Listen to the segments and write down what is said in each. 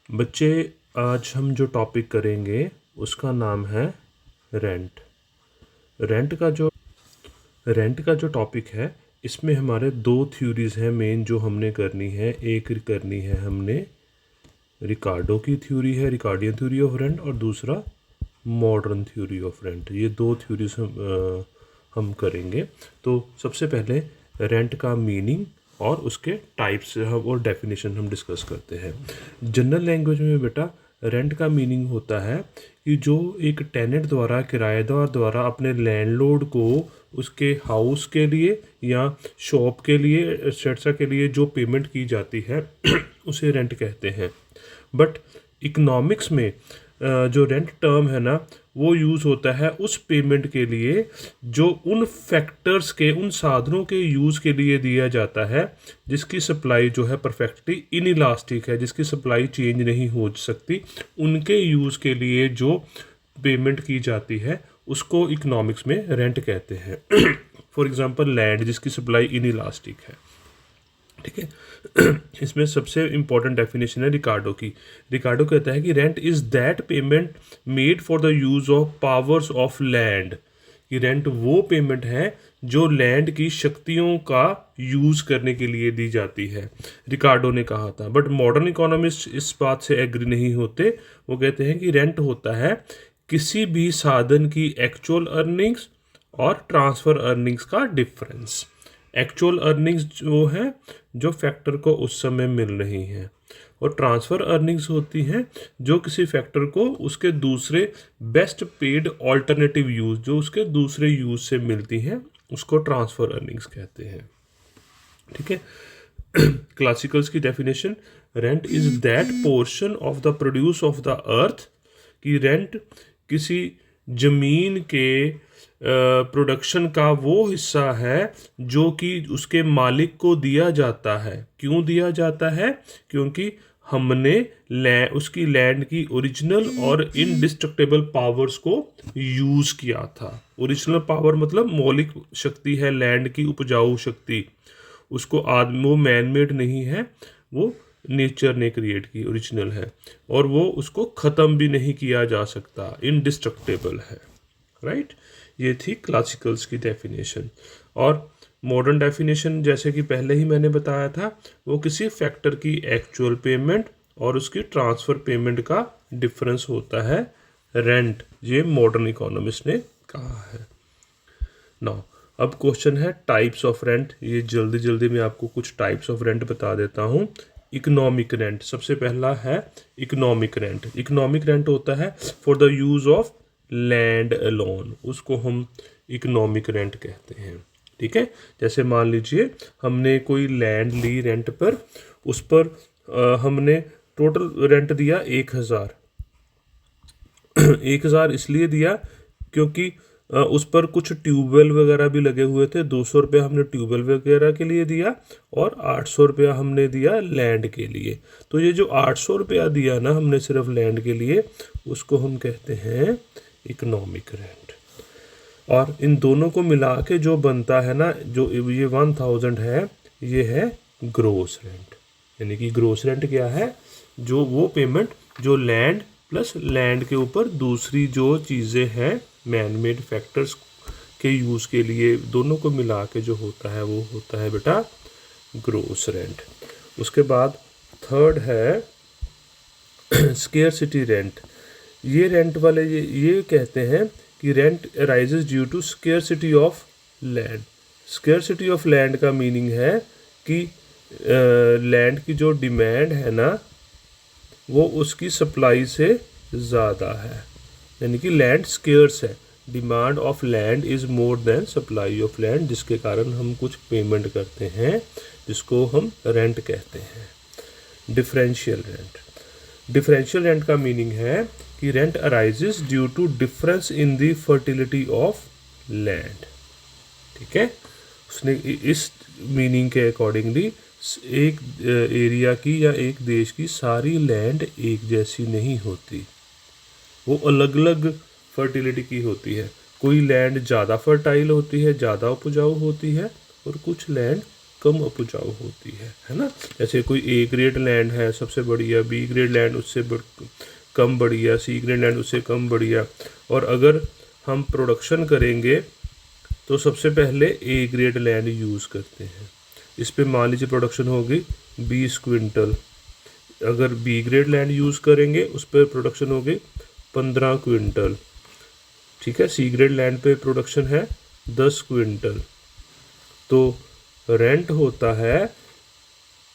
बच्चे, आज हम जो टॉपिक करेंगे उसका नाम है रेंट। रेंट का जो टॉपिक है, इसमें हमारे दो थ्योरीज़ हैं मेन जो हमने करनी है। एक करनी है हमने रिकार्डो की थ्योरी है, रिकार्डियन थ्योरी ऑफ रेंट, और दूसरा मॉडर्न थ्योरी ऑफ रेंट। ये दो थ्योरीज हम करेंगे। तो सबसे पहले रेंट का मीनिंग और उसके टाइप्स हम और डेफिनेशन हम डिस्कस करते हैं। जनरल लैंग्वेज में बेटा रेंट का मीनिंग होता है कि जो एक टेनेंट द्वारा, किराएदार द्वारा अपने लैंडलॉर्ड को उसके हाउस के लिए या शॉप के लिए, एक्सेट्रा के लिए जो पेमेंट की जाती है उसे रेंट कहते हैं। बट इकोनॉमिक्स में जो रेंट टर्म है ना, वो यूज़ होता है उस पेमेंट के लिए जो उन फैक्टर्स के, उन साधनों के यूज़ के लिए दिया जाता है जिसकी सप्लाई जो है परफेक्टली इनइलास्टिक है, जिसकी सप्लाई चेंज नहीं हो सकती। उनके यूज़ के लिए जो पेमेंट की जाती है उसको इकोनॉमिक्स में रेंट कहते हैं। फॉर एग्जांपल लैंड जिसकी सप्लाई इनइलास्टिक है, ठीक है। इसमें सबसे इंपॉर्टेंट डेफिनेशन है रिकार्डो की। रिकार्डो कहता है कि rent is that payment made for the use of powers of land. कि रेंट वो पेमेंट है जो लैंड की शक्तियों का यूज़ करने के लिए दी जाती है, रिकार्डो ने कहा था। बट मॉडर्न इकोनॉमिस्ट इस बात से एग्री नहीं होते। वो कहते हैं कि रेंट होता है किसी भी साधन की एक्चुअल अर्निंग्स और ट्रांसफ़र अर्निंग्स का डिफरेंस। एक्चुअल अर्निंग्स जो है जो फैक्टर को उस समय मिल रही हैं, और ट्रांसफ़र अर्निंग्स होती हैं जो किसी फैक्टर को उसके दूसरे बेस्ट पेड ऑल्टरनेटिव यूज़, जो उसके दूसरे यूज़ से मिलती हैं, उसको ट्रांसफ़र अर्निंग्स कहते हैं, ठीक है। क्लासिकल्स की definition, rent is that portion of the produce of the अर्थ। कि रेंट किसी ज़मीन के प्रोडक्शन का वो हिस्सा है जो कि उसके मालिक को दिया जाता है। क्यों दिया जाता है? क्योंकि हमने उसकी लैंड की ओरिजिनल और इनडिस्ट्रक्टेबल पावर्स को यूज़ किया था। ओरिजिनल पावर मतलब मौलिक शक्ति है लैंड की, उपजाऊ शक्ति। उसको वो मैन मेड नहीं है, वो नेचर ने क्रिएट की, ओरिजिनल है, और वो उसको ख़त्म भी नहीं किया जा सकता, इनडिस्ट्रक्टेबल है, राइट। ये थी क्लासिकल्स की डेफिनेशन। और मॉडर्न डेफिनेशन जैसे कि पहले ही मैंने बताया था, वो किसी फैक्टर की एक्चुअल पेमेंट और उसकी ट्रांसफ़र पेमेंट का डिफरेंस होता है रेंट। ये मॉडर्न इकोनॉमिस्ट ने कहा है। नाउ अब क्वेश्चन है टाइप्स ऑफ रेंट। ये जल्दी जल्दी मैं आपको कुछ टाइप्स ऑफ रेंट बता देता हूँ। इकोनॉमिक रेंट सबसे पहला है। इकोनॉमिक रेंट, इकोनॉमिक रेंट होता है for the use of land alone, उसको हम इकोनॉमिक रेंट कहते हैं, ठीक है। जैसे मान लीजिए हमने कोई लैंड ली रेंट पर, उस पर हमने टोटल रेंट दिया 1000। 1000 इसलिए दिया क्योंकि उस पर कुछ ट्यूबवेल वगैरह भी लगे हुए थे। 200 रुपया हमने ट्यूबवेल वगैरह के लिए दिया और 800 रुपया हमने दिया लैंड के लिए। तो ये जो 800 रुपया दिया ना हमने सिर्फ लैंड के लिए, उसको हम कहते हैं इकोनॉमिक रेंट। और इन दोनों को मिला के जो बनता है ना, जो ये 1000 है, ये है ग्रोस रेंट। यानी कि ग्रोस रेंट क्या है? जो वो पेमेंट जो लैंड प्लस लैंड के ऊपर दूसरी जो चीज़ें हैं मैन मेड फैक्टर्स के यूज़ के लिए, दोनों को मिला के जो होता है वो होता है बेटा ग्रोस रेंट। उसके बाद थर्ड है स्केर्सिटी रेंट। ये रेंट वाले ये कहते हैं कि rent arises due to scarcity of land. Scarcity of land का मीनिंग है कि लैंड की जो डिमांड है ना, वो उसकी सप्लाई से ज़्यादा है। यानी कि लैंड स्केर्स है, demand of land is more than supply of land, जिसके कारण हम कुछ पेमेंट करते हैं, जिसको हम रेंट कहते हैं। डिफरेंशियल रेंट, डिफरेंशियल रेंट का मीनिंग है कि rent arises due to difference in the fertility of land, ठीक है। उसने इस मीनिंग के अकॉर्डिंगली एक एरिया की या एक देश की सारी लैंड एक जैसी नहीं होती, वो अलग अलग फर्टिलिटी की होती है। कोई लैंड ज़्यादा फर्टाइल होती है, ज़्यादा उपजाऊ होती है, और कुछ लैंड कम उपजाऊ होती है ना। जैसे कोई ए ग्रेड लैंड है सबसे बढ़िया, बी ग्रेड लैंड उससे कम बढ़िया, सी ग्रेड लैंड उससे कम बढ़िया। और अगर हम प्रोडक्शन करेंगे तो सबसे पहले ए ग्रेड लैंड यूज़ करते हैं। इस पे मान लीजिए प्रोडक्शन होगी 20 क्विंटल। अगर बी ग्रेड लैंड यूज़ करेंगे उस पर प्रोडक्शन होगी 15 क्विंटल। ठीक है, सी ग्रेड लैंड पे प्रोडक्शन है 10 क्विंटल। तो रेंट होता है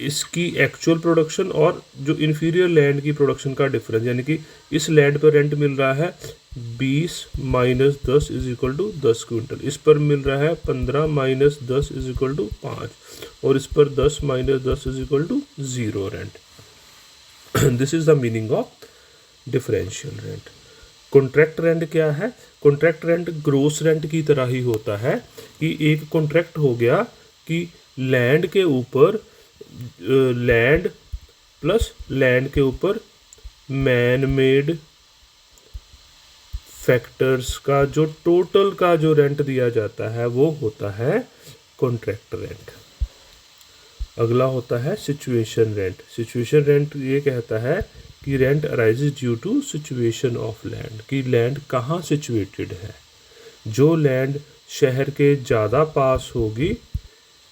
इसकी एक्चुअल प्रोडक्शन और जो इन्फीरियर लैंड की प्रोडक्शन का डिफरेंस, यानी कि इस लैंड पर रेंट मिल रहा है 20 minus 10 is equal to 10 quintal, इस पर मिल रहा है 15 माइनस 10 इज इक्वल टू 5, और इस पर 10 minus 10 is equal to 0 rent. This is the meaning of differential rent. Contract rent क्या है? कॉन्ट्रैक्ट रेंट ग्रोस रेंट की तरह ही होता है कि एक कॉन्ट्रैक्ट हो गया कि लैंड के ऊपर लैंड प्लस लैंड के ऊपर मैन मेड फैक्टर्स का जो टोटल का जो रेंट दिया जाता है वो होता है कॉन्ट्रैक्ट रेंट। अगला होता है सिचुएशन रेंट। सिचुएशन रेंट ये कहता है कि rent arises due to situation of land, कि लैंड कहाँ सिचुएटेड है। जो लैंड शहर के ज़्यादा पास होगी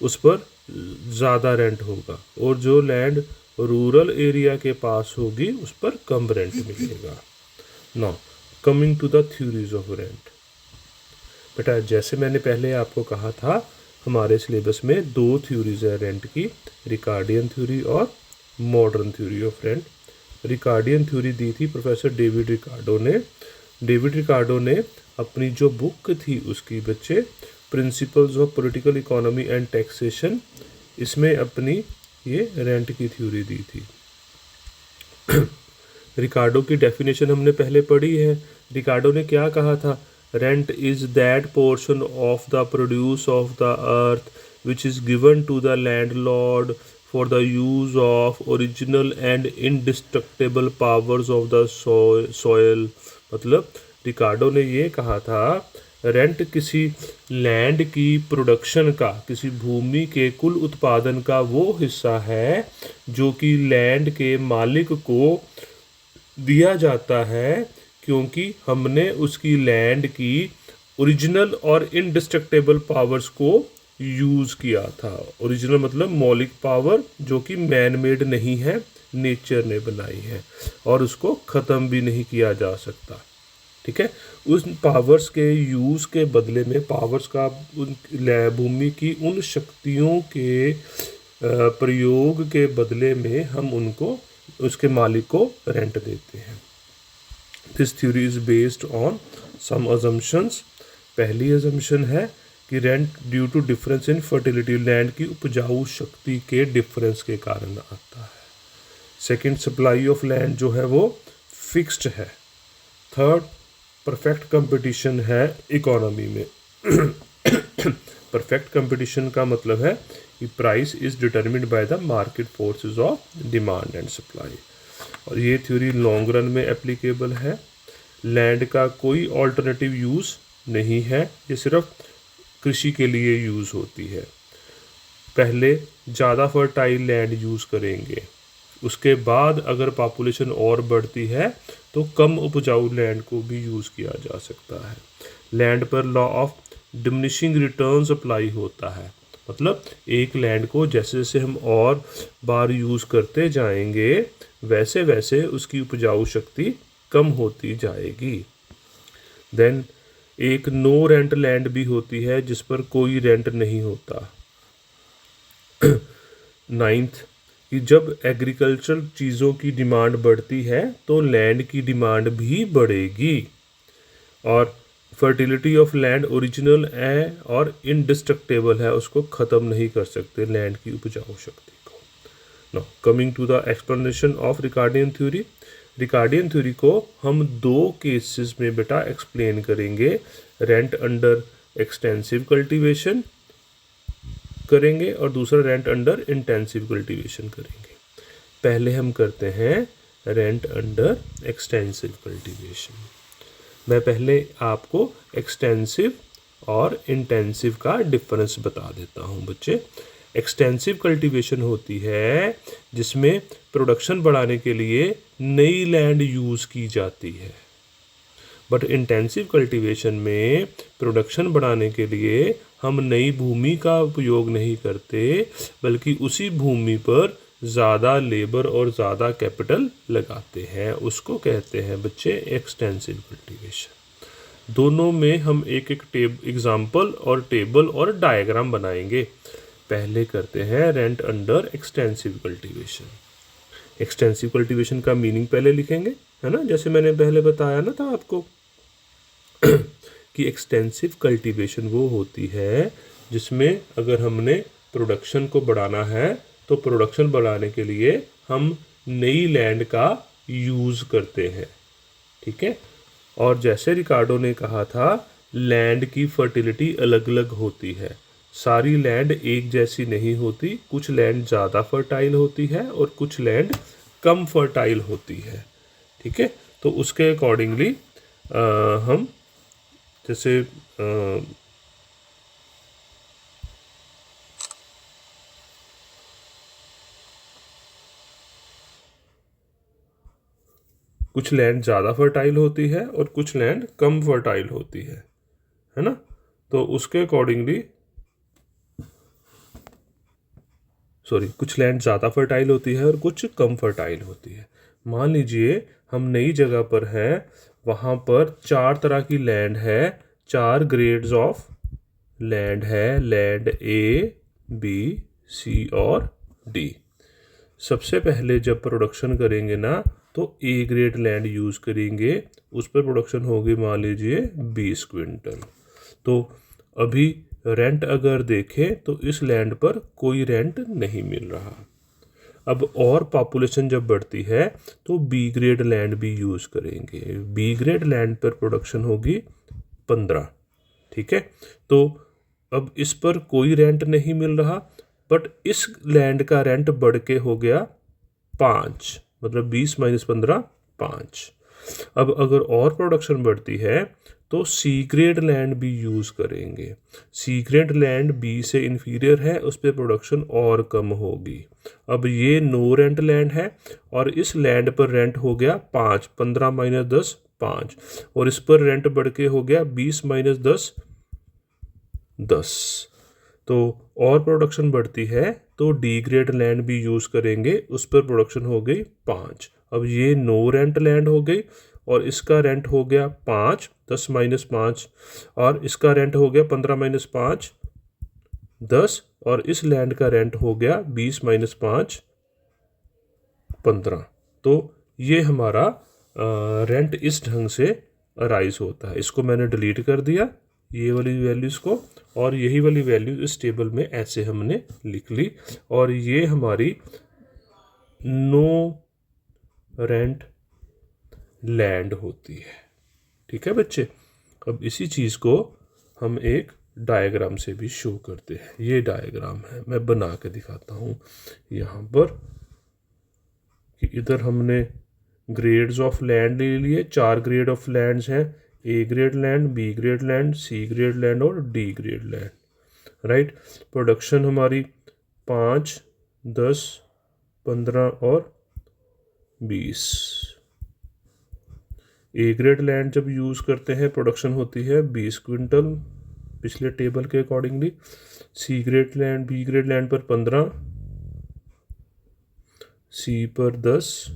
उस पर ज़्यादा रेंट होगा, और जो लैंड रूरल एरिया के पास होगी उस पर कम रेंट मिलेगा। Now coming to the theories of rent. बेटा जैसे मैंने पहले आपको कहा था हमारे सिलेबस में 2 थ्योरीज है रेंट की, रिकार्डियन थ्योरी और modern theory of rent. Ricardian theory दी थी प्रोफेसर डेविड रिकार्डो ने। डेविड रिकार्डो ने अपनी जो बुक थी उसकी बच्चे principles of political economy and taxation, इसमें अपनी ये रेंट की थ्योरी दी थी। रिकार्डो की डेफिनेशन हमने पहले पढ़ी है। रिकार्डो ने क्या कहा था? Rent is that portion of the produce of the earth which is given to the landlord for the use of original and indestructible powers of the soil. मतलब रिकार्डो ने ये कहा था रेंट किसी लैंड की प्रोडक्शन का, किसी भूमि के कुल उत्पादन का वो हिस्सा है जो कि लैंड के मालिक को दिया जाता है क्योंकि हमने उसकी लैंड की ओरिजिनल और इनडिस्ट्रक्टेबल पावर्स को यूज़ किया था। ओरिजिनल मतलब मौलिक पावर जो कि मैन मेड नहीं है, नेचर ने बनाई है और उसको ख़त्म भी नहीं किया जा सकता। ठीक है, उस पावर्स के यूज़ के बदले में पावर्स का भूमि की उन शक्तियों के प्रयोग के बदले में हम उनको उसके मालिक को रेंट देते हैं। This theory is based on some assumptions. पहली अजम्पशन है कि rent due to difference in fertility, land की उपजाऊ शक्ति के डिफरेंस के कारण आता है। सेकंड, सप्लाई ऑफ लैंड जो है वो फिक्स्ड है। थर्ड, परफेक्ट कंपटीशन है इकोनॉमी में। परफेक्ट कंपटीशन का मतलब है कि price is determined by the market forces of demand and supply, और ये थ्योरी लॉन्ग रन में एप्लीकेबल है। लैंड का कोई ऑल्टरनेटिव यूज़ नहीं है, ये सिर्फ कृषि के लिए यूज़ होती है। पहले ज़्यादा फर्टाइल लैंड यूज़ करेंगे, उसके बाद अगर पॉपुलेशन और बढ़ती है तो कम उपजाऊ लैंड को भी यूज़ किया जा सकता है। लैंड पर law of diminishing returns apply होता है, मतलब एक लैंड को जैसे जैसे हम और बार यूज़ करते जाएंगे वैसे वैसे उसकी उपजाऊ शक्ति कम होती जाएगी। देन एक नो रेंट लैंड भी होती है जिस पर कोई रेंट नहीं होता। नाइन्थ, कि जब एग्रीकल्चरल चीज़ों की डिमांड बढ़ती है तो लैंड की डिमांड भी बढ़ेगी, और फर्टिलिटी ऑफ लैंड ओरिजिनल है और इनडिस्ट्रक्टेबल है, उसको ख़त्म नहीं कर सकते लैंड की उपजाऊ शक्ति को। Now coming to the explanation of Ricardian theory. Ricardian theory को हम 2 केसेस में बेटा एक्सप्लेन करेंगे। रेंट अंडर एक्सटेंसिव कल्टीवेशन करेंगे और दूसरा रेंट अंडर इंटेंसिव कल्टीवेशन करेंगे। पहले हम करते हैं रेंट अंडर एक्सटेंसिव कल्टीवेशन। मैं पहले आपको एक्सटेंसिव और इंटेंसिव का डिफरेंस बता देता हूँ बच्चे। एक्सटेंसिव कल्टीवेशन होती है जिसमें प्रोडक्शन बढ़ाने के लिए नई लैंड यूज़ की जाती है। बट इंटेंसिव कल्टीवेशन में प्रोडक्शन बढ़ाने के लिए हम नई भूमि का उपयोग नहीं करते, बल्कि उसी भूमि पर ज़्यादा लेबर और ज़्यादा कैपिटल लगाते हैं। उसको कहते हैं बच्चे एक्सटेंसिव कल्टीवेशन। दोनों में हम एक एक एग्जाम्पल और टेबल और डायग्राम बनाएंगे। पहले करते हैं rent under extensive cultivation. Extensive cultivation का मीनिंग पहले लिखेंगे, है ना, जैसे मैंने पहले बताया ना था आपको कि एक्सटेंसिव कल्टीवेशन वो होती है जिसमें अगर हमने प्रोडक्शन को बढ़ाना है तो प्रोडक्शन बढ़ाने के लिए हम नई लैंड का यूज़ करते हैं। ठीक है। और जैसे रिकार्डो ने कहा था, लैंड की फर्टिलिटी अलग अलग होती है, सारी लैंड एक जैसी नहीं होती। कुछ लैंड ज़्यादा फर्टाइल होती है और कुछ लैंड कम फर्टाइल होती है। ठीक है। तो उसके अकॉर्डिंगली हम जैसे कुछ लैंड ज़्यादा फर्टाइल होती है और कुछ लैंड कम फर्टाइल होती है ना। तो उसके अकॉर्डिंगली कुछ लैंड ज़्यादा फर्टाइल होती है और कुछ कम फर्टाइल होती है। मान लीजिए हम नई जगह पर हैं, वहाँ पर 4 तरह की लैंड है, 4 ग्रेड्स ऑफ लैंड है, लैंड ए, बी, सी और डी। सबसे पहले जब प्रोडक्शन करेंगे ना तो ए ग्रेड लैंड यूज़ करेंगे, उस पर प्रोडक्शन होगी मान लीजिए 20 क्विंटल। तो अभी रेंट अगर देखें तो इस लैंड पर कोई रेंट नहीं मिल रहा। अब और पॉपुलेशन जब बढ़ती है तो बी ग्रेड लैंड भी यूज़ करेंगे। बी ग्रेड लैंड पर प्रोडक्शन होगी 15। ठीक है। तो अब इस पर कोई रेंट नहीं मिल रहा, बट इस लैंड का रेंट बढ़ के हो गया 5, मतलब 20 - 15 5। अब अगर और प्रोडक्शन बढ़ती है तो सी ग्रेड लैंड भी यूज़ करेंगे। सी ग्रेड लैंड बी से इन्फीरियर है, उस पर प्रोडक्शन और कम होगी। अब ये नो रेंट लैंड है और इस लैंड पर रेंट हो गया 5, 15 - 10 5, और इस पर रेंट बढ़ के हो गया 20 - 10 10। तो और प्रोडक्शन बढ़ती है तो डी ग्रेड लैंड भी यूज़ करेंगे, उस पर प्रोडक्शन हो गई 5। अब ये नो रेंट लैंड हो गई और इसका रेंट हो गया 5, 10 - 5, और इसका रेंट हो गया 15 - 5 10, और इस लैंड का रेंट हो गया 20 - 5 15। तो ये हमारा रेंट इस ढंग से अराइज होता है। इसको मैंने डिलीट कर दिया, ये वाली वैल्यूज़ को, और यही वाली वैल्यू इस टेबल में ऐसे हमने लिख ली, और ये हमारी नो रेंट लैंड होती है। ठीक है बच्चे। अब इसी चीज़ को हम एक डायग्राम से भी शो करते हैं। ये डायग्राम है, मैं बना के दिखाता हूँ यहाँ पर कि इधर हमने ग्रेड्स ऑफ लैंड ले लिए। 4 ग्रेड ऑफ लैंड्स हैं, A grade land, B grade land, C grade land और D grade land. Right. Production हमारी 5, 10, 15 और 20। ए ग्रेड लैंड जब यूज़ करते हैं प्रोडक्शन होती है 20 क्विंटल पिछले टेबल के accordingly. C grade land, B grade land पर 15, सी पर 10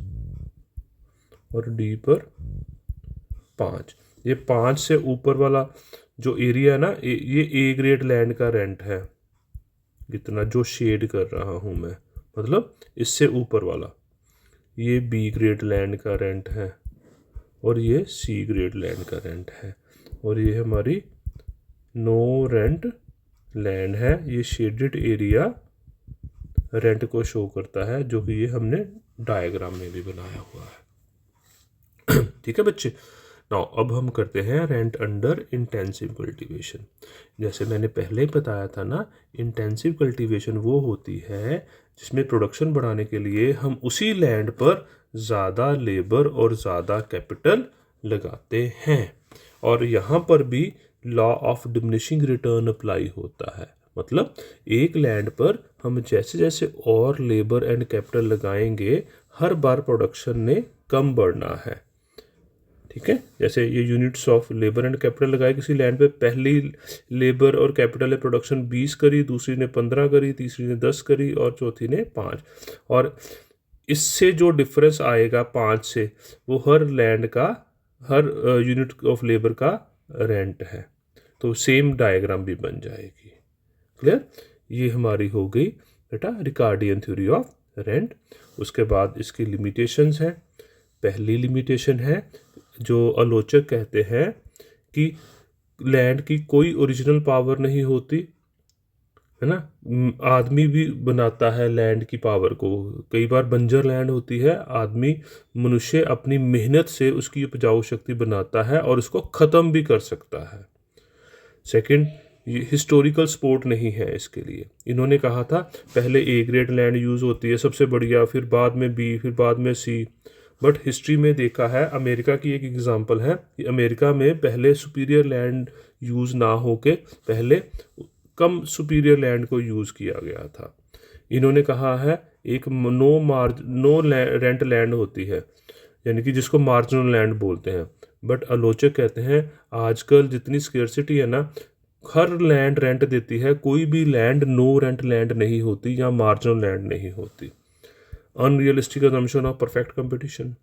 और डी पर 5। ये 5 से ऊपर वाला जो एरिया है ना, ये ए ग्रेड लैंड का रेंट है, इतना जो शेड कर रहा हूँ मैं, मतलब इससे ऊपर वाला ये बी ग्रेड लैंड का रेंट है, और ये सी ग्रेड लैंड का रेंट है, और ये हमारी नो रेंट लैंड है। ये शेडेड एरिया रेंट को शो करता है, जो कि ये हमने डायग्राम में भी बनाया हुआ है। ठीक है बच्चे। नाउ अब हम करते हैं रेंट अंडर इंटेंसिव कल्टीवेशन। जैसे मैंने पहले ही बताया था ना, इंटेंसिव कल्टीवेशन वो होती है जिसमें प्रोडक्शन बढ़ाने के लिए हम उसी लैंड पर ज़्यादा लेबर और ज़्यादा कैपिटल लगाते हैं, और यहाँ पर भी law of diminishing return apply होता है। मतलब एक लैंड पर हम जैसे जैसे और लेबर एंड कैपिटल लगाएंगे हर बार प्रोडक्शन ने कम बढ़ना है। ठीक है, जैसे ये units of labour and capital लगाए किसी लैंड पे, पहली लेबर और कैपिटल ने प्रोडक्शन 20 करी, दूसरी ने 15 करी, तीसरी ने 10 करी और चौथी ने 5, और इससे जो डिफरेंस आएगा 5 से वो हर लैंड का, हर यूनिट ऑफ लेबर का रेंट है। तो सेम डायग्राम भी बन जाएगी। क्लियर? ये हमारी हो गई बेटा रिकार्डियन थ्योरी ऑफ रेंट। उसके बाद इसकी लिमिटेशंस हैं। पहली लिमिटेशन है जो आलोचक कहते हैं कि लैंड की कोई ओरिजिनल पावर नहीं होती है ना, आदमी भी बनाता है लैंड की पावर को। कई बार बंजर लैंड होती है, आदमी मनुष्य अपनी मेहनत से उसकी उपजाऊ शक्ति बनाता है और उसको ख़त्म भी कर सकता है। सेकंड, ये हिस्टोरिकल सपोर्ट नहीं है इसके लिए। इन्होंने कहा था पहले ए ग्रेड लैंड यूज़ होती है सबसे बढ़िया, फिर बाद में बी, फिर बाद में सी। बट हिस्ट्री में देखा है, अमेरिका की एक एग्जांपल है कि अमेरिका में पहले सुपीरियर लैंड यूज़ ना होके पहले कम सुपीरियर लैंड को यूज़ किया गया था। इन्होंने कहा है एक नो रेंट लैंड होती है, यानी कि जिसको मार्जिनल लैंड बोलते हैं। बट आलोचक कहते हैं आजकल जितनी स्केर्सिटी है ना, हर लैंड रेंट देती है, कोई भी लैंड नो रेंट लैंड नहीं होती या मार्जिनल लैंड नहीं होती। Unrealistic assumption of perfect competition,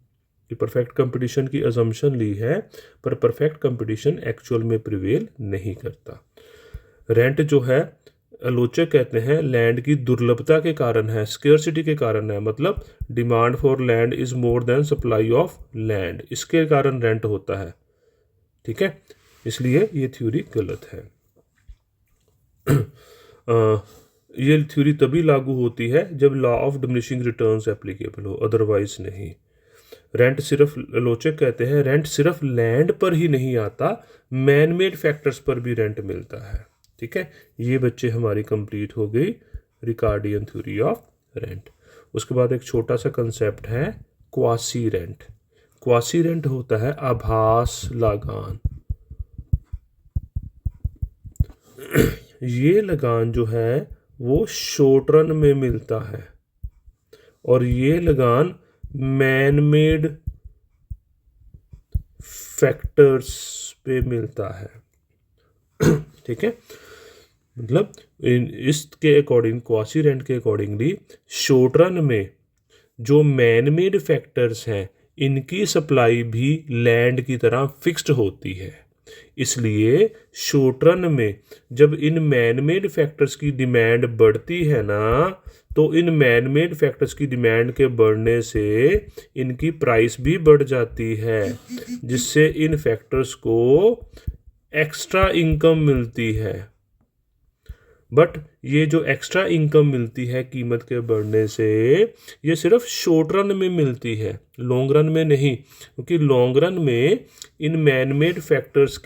कि परफेक्ट कंपटीशन की अजम्पशन ली है पर परफेक्ट कंपटीशन एक्चुअल में प्रिवेल नहीं करता। रेंट जो है आलोचक कहते हैं लैंड की दुर्लभता के कारण है, स्केर्सिटी के कारण है, मतलब demand for land is more than supply of land, इसके कारण रेंट होता है। ठीक है, इसलिए ये थ्योरी गलत है। ये थ्योरी तभी लागू होती है जब law of diminishing returns applicable हो, अदरवाइज नहीं। रेंट सिर्फ, आलोचक कहते हैं रेंट सिर्फ लैंड पर ही नहीं आता, मैन मेड फैक्टर्स पर भी रेंट मिलता है। ठीक है, ये बच्चे हमारी कंप्लीट हो गई रिकार्डियन थ्योरी ऑफ रेंट। उसके बाद एक छोटा सा कंसेप्ट है क्वासी रेंट। क्वासी रेंट होता है आभास लगान। ये लगान जो है वो शॉर्ट रन में मिलता है और ये लगान मैन मेड फैक्टर्स पे मिलता है। ठीक है, मतलब इसके अकॉर्डिंग, क्वासी रेंट के अकॉर्डिंगली शॉर्ट रन में जो मैन मेड फैक्टर्स हैं इनकी सप्लाई भी लैंड की तरह फिक्स्ड होती है। इसलिए शॉर्ट रन में जब इन मैन मेड फैक्टर्स की डिमांड बढ़ती है ना, तो इन मैन मेड फैक्टर्स की डिमांड के बढ़ने से इनकी प्राइस भी बढ़ जाती है, जिससे इन फैक्टर्स को एक्स्ट्रा इनकम मिलती है। बट ये जो एक्स्ट्रा इनकम मिलती है कीमत के बढ़ने से, ये सिर्फ शॉर्ट रन में मिलती है, लॉन्ग रन में नहीं। क्योंकि लॉन्ग रन में इन मैन मेड फैक्टर्स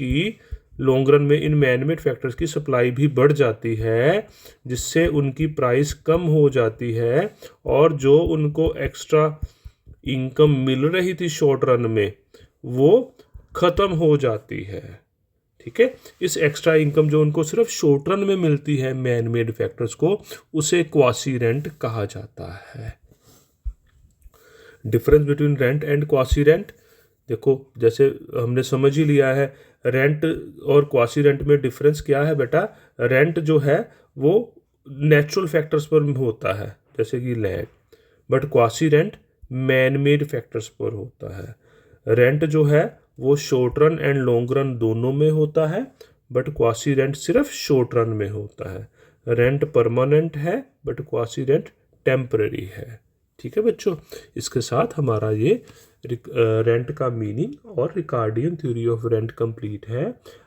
की सप्लाई भी बढ़ जाती है, जिससे उनकी प्राइस कम हो जाती है और जो उनको एक्स्ट्रा इनकम मिल रही थी शॉर्ट रन में वो ख़त्म हो जाती है। ठीक है, इस एक्स्ट्रा इनकम जो उनको सिर्फ शॉर्ट रन में मिलती है मैन मेड फैक्टर्स को, उसे क्वासी रेंट कहा जाता है। Difference between rent and quasi rent, देखो जैसे हमने समझ ही लिया है रेंट और क्वासी रेंट में डिफरेंस क्या है बेटा। रेंट जो है वो नेचुरल फैक्टर्स पर होता है जैसे कि land, but quasi rent man made factors पर होता है। रेंट जो है वो short run and long run दोनों में होता है, बट क्वासी रेंट सिर्फ शॉर्ट रन में होता है। रेंट परमानेंट है बट क्वासी रेंट टेम्पररी है। ठीक है बच्चों, इसके साथ हमारा ये रेंट का मीनिंग और Ricardian theory of rent complete है।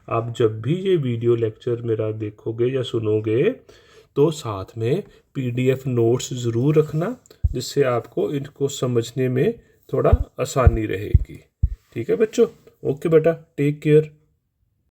आप जब भी ये वीडियो लेक्चर मेरा देखोगे या सुनोगे तो साथ में PDF नोट्स ज़रूर रखना, जिससे आपको इनको समझने में थोड़ा आसानी रहेगी। ठीक है बच्चों, ओके बेटा, टेक केयर।